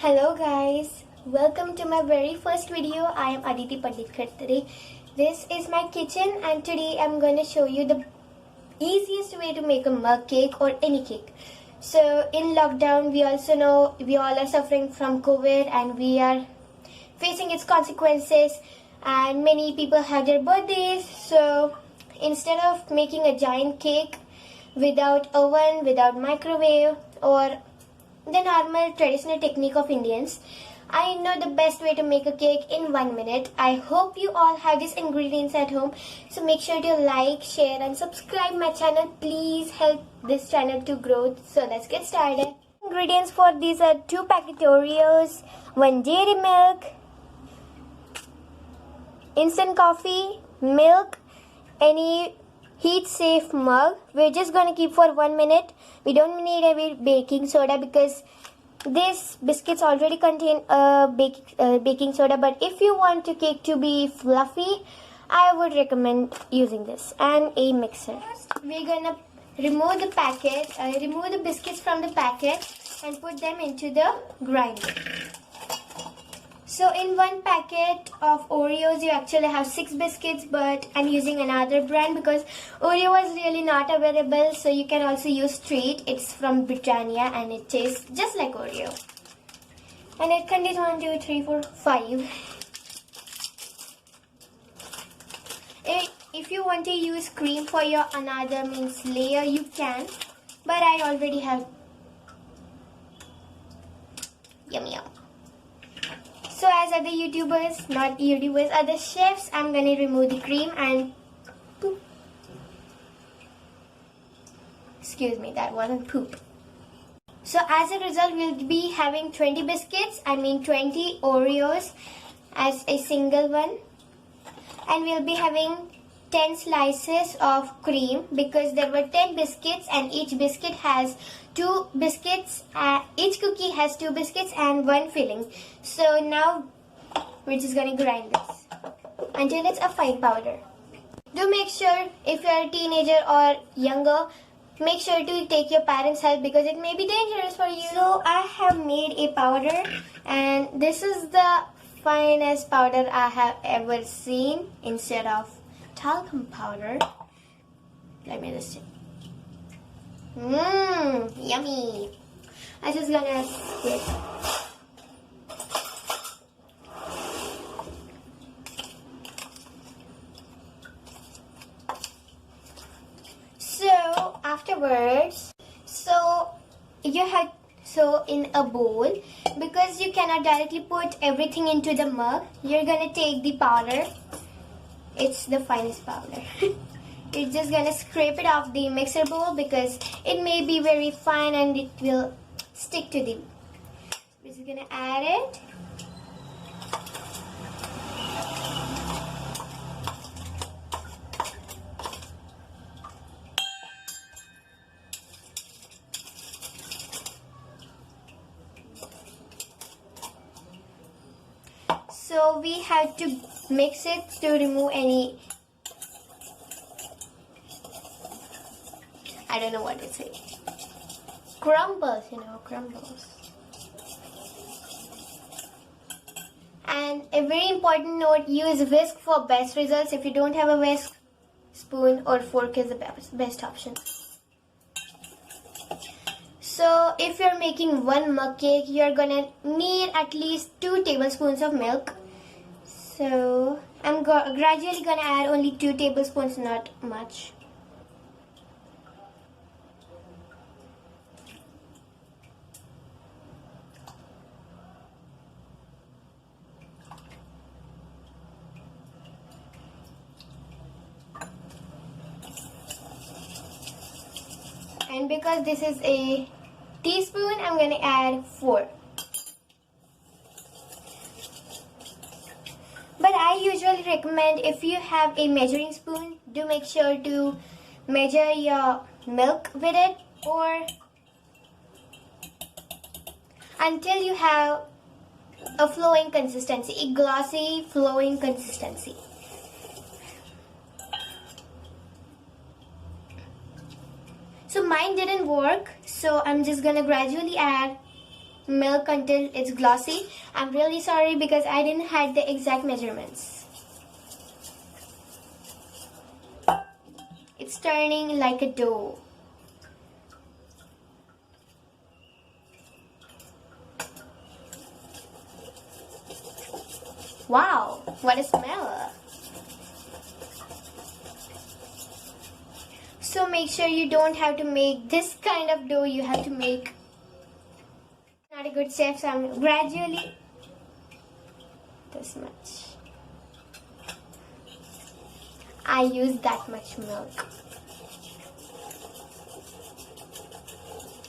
Hello guys, welcome to my very first video. I am Aditi Pandit Khadtare. This is my kitchen and today I'm going to show you the easiest way to make a mug cake or any cake. So in lockdown we also know we all are suffering from COVID and we are facing its consequences and many people have their birthdays. So instead of making a giant cake without oven, without microwave or the normal traditional technique of Indians, I know the best way to make a cake in 1 minute. I hope you all have these ingredients at home. So make sure to like, share and subscribe my channel. Please help this channel to grow. So let's get started. Ingredients for these are 2 packet Oreos, 1 dairy milk, instant coffee, milk, any heat safe mug. We're just going to keep for 1 minute. We don't need any baking soda because these biscuits already contain baking soda, but if you want your cake to be fluffy, I would recommend using this, and a mixer. We're gonna remove the packet, remove the biscuits from the packet and put them into the grinder. So in 1 packet of Oreos, you actually have 6 biscuits, but I'm using another brand because Oreo was really not available. So you can also use Treat. It's from Britannia and it tastes just like Oreo. And it contains 1, 2, 3, 4, 5. If you want to use cream for your another means layer, you can. But I already have. Yum yum. So as other YouTubers, not YouTubers, other chefs, I'm going to remove the cream and poop. Excuse me, that wasn't poop. So as a result, we'll be having 20 biscuits, 20 Oreos as a single one. And we'll be having 10 slices of cream because there were 10 biscuits and each biscuit has 2 biscuits, each cookie has 2 biscuits and 1 filling. So now we're just going to grind this until it's a fine powder. Do make sure if you're a teenager or younger, make sure to take your parents' help because it may be dangerous for you. So I have made a powder and this is the finest powder I have ever seen instead of talcum powder. Let me just see. Yummy. I'm just gonna split. So afterwards, in a bowl, because you cannot directly put everything into the mug, you're gonna take the powder. It's the finest powder. You're just gonna scrape it off the mixer bowl because it may be very fine and it will stick to the. We're just gonna add it. So we have to mix it to remove any, I don't know what to say, crumbles. And a very important note, use whisk for best results. If you don't have a whisk, spoon or fork is the best option. So if you're making 1 mug cake, you're gonna need at least 2 tablespoons of milk. So I'm gradually gonna add only 2 tablespoons, not much. And because this is a teaspoon, I'm going to add 4. But I usually recommend if you have a measuring spoon, do make sure to measure your milk with it or until you have a flowing consistency, a glossy flowing consistency. So mine didn't work, so I'm just gonna gradually add milk until it's glossy. I'm really sorry because I didn't have the exact measurements. It's turning like a dough. Wow, what a smell! So make sure you don't have to make this kind of dough, you have to make. Not a good chef, so I'm gradually this much. I use that much milk.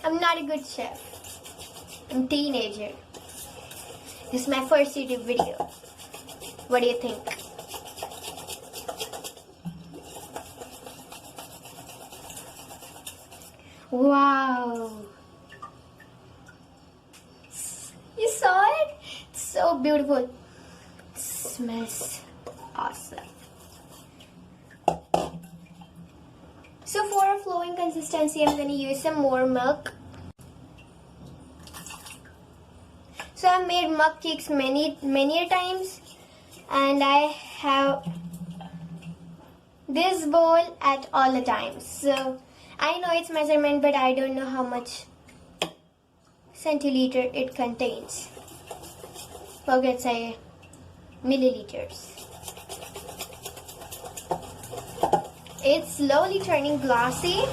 I'm not a good chef. I'm a teenager. This is my first YouTube video. What do you think? Wow! You saw it? It's so beautiful. It smells awesome. So for a flowing consistency, I'm going to use some more milk. So I've made mug cakes many times, and I have this bowl at all the times. So I know its measurement, but I don't know how much centiliter it contains. Forget say milliliters. It's slowly turning glossy.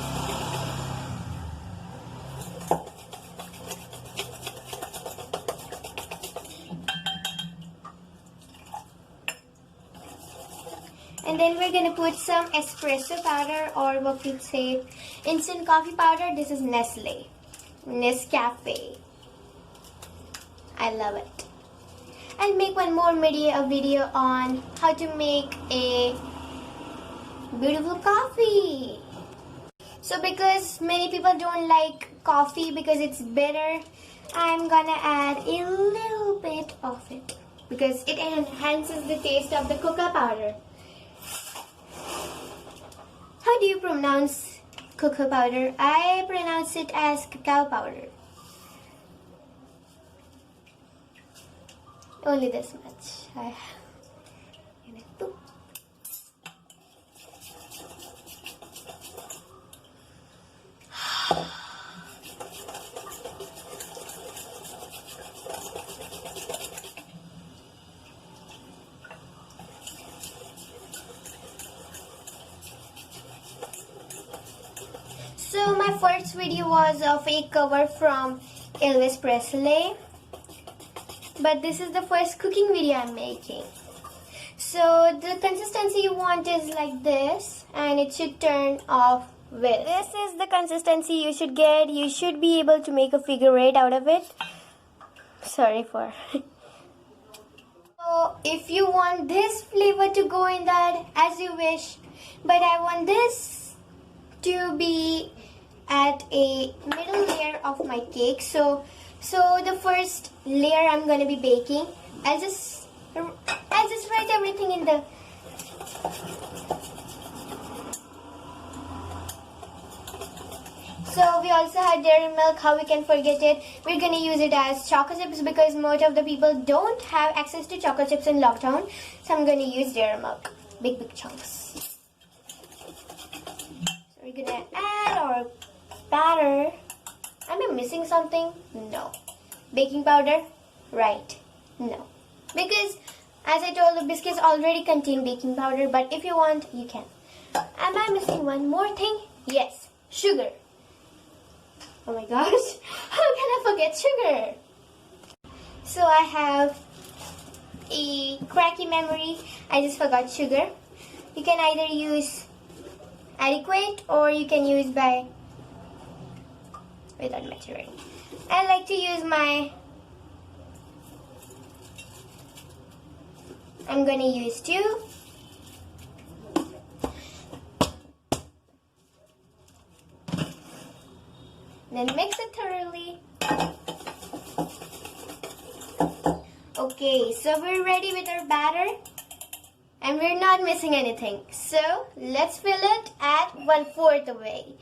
And then we're gonna put some espresso powder, or what we'd say instant coffee powder. This is Nescafe. I love it. I'll make one more video on how to make a beautiful coffee. So because many people don't like coffee because it's bitter, I'm gonna add a little bit of it because it enhances the taste of the cocoa powder. How do you pronounce cocoa powder? I pronounce it as cacao powder. Only this much. So my first video was of a cover from Elvis Presley, but this is the first cooking video I'm making. So the consistency you want is like this, and it should turn off with. This is the consistency you should get. You should be able to make a figure eight out of it. Sorry for. So if you want this flavor to go in that, as you wish, but I want this to be at a middle layer of my cake. So the first layer I'm going to be baking, I'll just write everything in the So we also had dairy milk. How we can forget it? We're going to use it as chocolate chips because most of the people don't have access to chocolate chips in lockdown. So I'm going to use dairy milk. Big chunks. So we're going to add our batter. Am I missing something? No. Baking powder? Right. No. Because as I told, the biscuits already contain baking powder, but if you want, you can. Am I missing one more thing? Yes. Sugar. Oh my gosh. How can I forget sugar? So I have a cracky memory. I just forgot sugar. You can either use adequate or you can use by without measuring. I like to use I'm going to use 2. Then mix it thoroughly. Okay, so we're ready with our batter. And we're not missing anything. So let's fill it at 1/4 the way.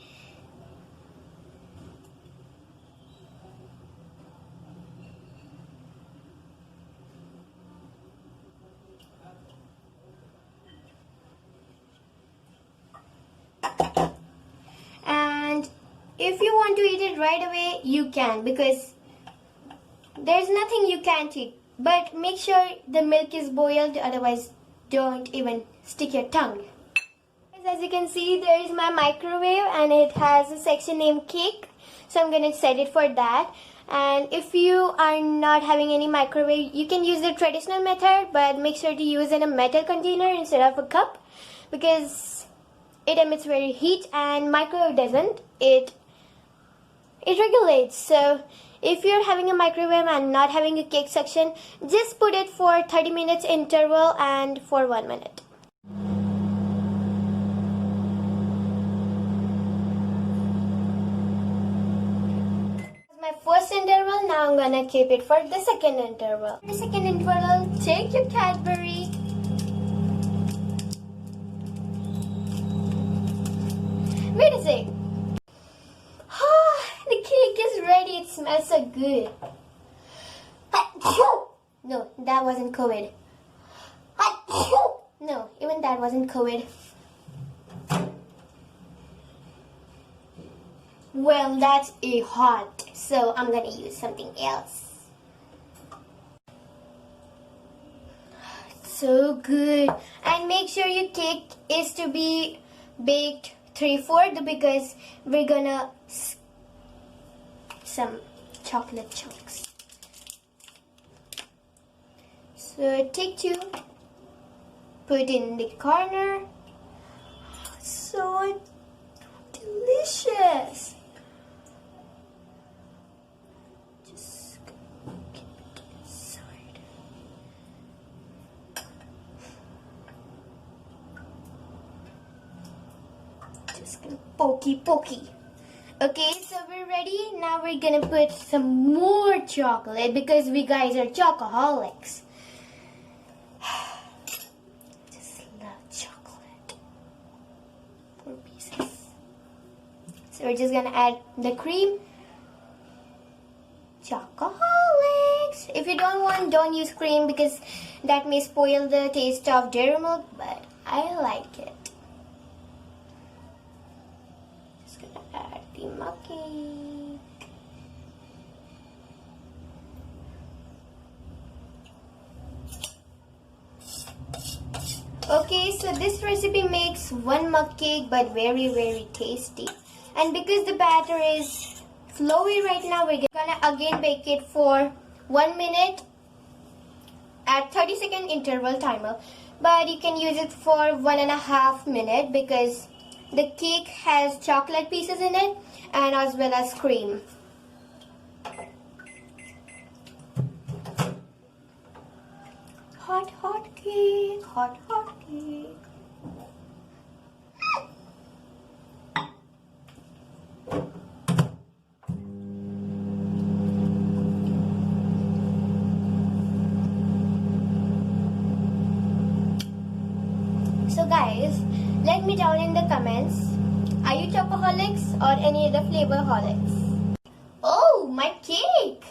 if you want to eat it right away, you can, because there's nothing you can't eat. But make sure the milk is boiled, otherwise don't even stick your tongue. As you can see, there is my microwave and it has a section named cake. So I'm going to set it for that. And if you are not having any microwave, you can use the traditional method, but make sure to use in a metal container instead of a cup, because it emits very heat and microwave doesn't. It regulates. So if you're having a microwave and not having a cake section, just put it for 30 minutes interval and for 1 minute. My first interval, now I'm gonna keep it for the second interval. For the second interval, take your Cadbury. Wait a sec. The cake is ready. It smells so good. No, that wasn't COVID. No, even that wasn't COVID. Well, that's a hot, so I'm gonna use something else. So good. And make sure your cake is to be baked 3/4, because we're gonna some chocolate chunks. So take 2, put in the corner. So delicious. Just keep it inside. Just gonna pokey. Okay, so we're ready. Now we're gonna put some more chocolate, because we guys are chocoholics. Just love chocolate. 4 pieces. So we're just gonna add the cream. Chocoholics. If you don't want, don't use cream, because that may spoil the taste of dairy milk, but I like it. Just gonna add the mug cake. Okay, so this recipe makes 1 mug cake, but very, very tasty. And because the batter is flowy right now, we're gonna again bake it for 1 minute at 30-second interval timer. But you can use it for 1.5 minutes, because the cake has chocolate pieces in it and as well as cream. Hot cake, hot cake. So guys, let me down in the comments, are you chocoholics or any other flavorholics? Oh, my cake!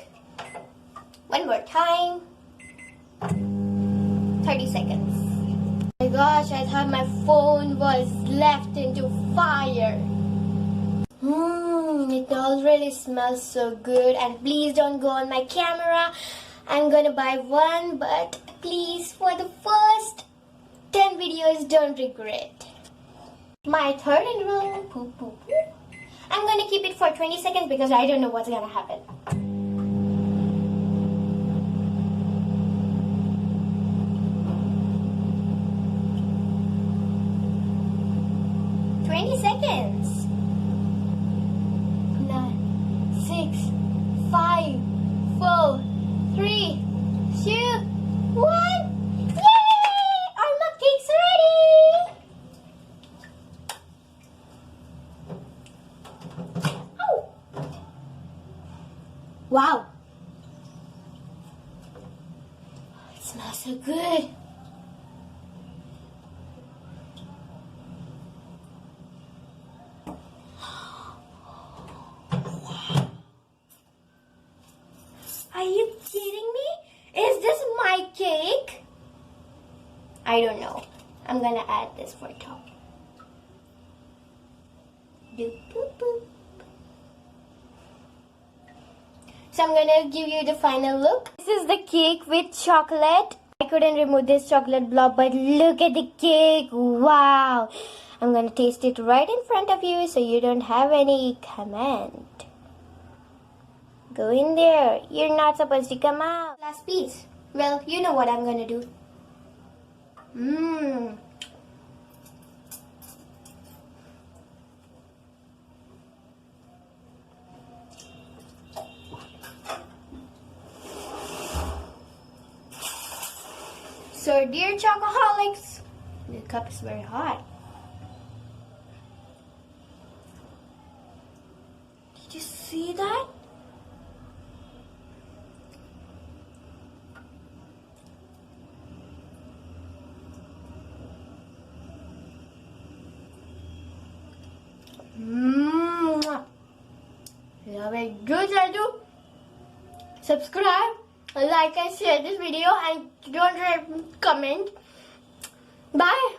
One more time. 30 seconds. Oh my gosh, I thought my phone was left into fire. It already smells so good. And please don't go on my camera. I'm gonna buy one, but please, for the first 10 videos, don't regret. My third interval. I'm gonna keep it for 20 seconds because I don't know what's gonna happen. 20 seconds. 9, 6, 5, 4, 3, 2, 1. Yay! Our mug cake's ready! Oh! Wow! It smells so good. Are you kidding me? Is this my cake? I don't know. I'm gonna add this for top. Doop, boop, boop. So I'm gonna give you the final look. This is the cake with chocolate. I couldn't remove this chocolate blob, but look at the cake. Wow. I'm gonna taste it right in front of you so you don't have any comment. Go in there. You're not supposed to come out. Last piece. Well, you know what I'm gonna do. Mmm. So, dear chocoholics, the cup is very hot. Did you see that? Mmm. Love it. Good, I do. Subscribe, like and share this video, and don't comment. Bye.